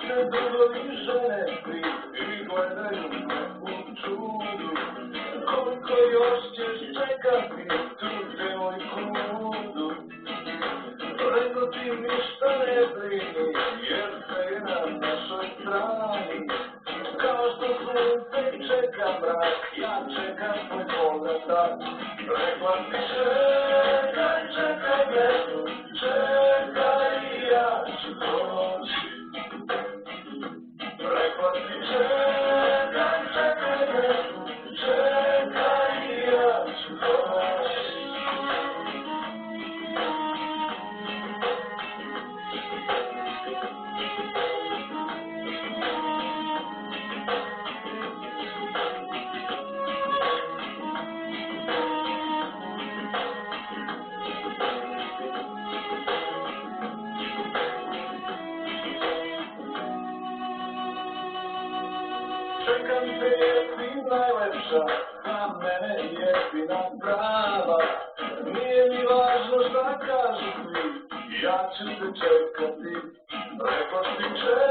se dugovi žene svi i gledaju me u čudu. Koliko još ćeš čekati tu devojku ludu? Rekao ti ništa ne brini, jer sve je na našoj strani. Kao što sunce čeka mrak, ja čekam tvoj povratak. Rekla ti čekaj, čekaj me, čekaj i ja ću doći. Rekla ti čekaj, čekaj me, čekaj i ja ću doći. Čekam te jer si najlepša, a mene jedina prava. Nije mi važno šta kažu svi, ja ću te čekati. Rekla si čekaj.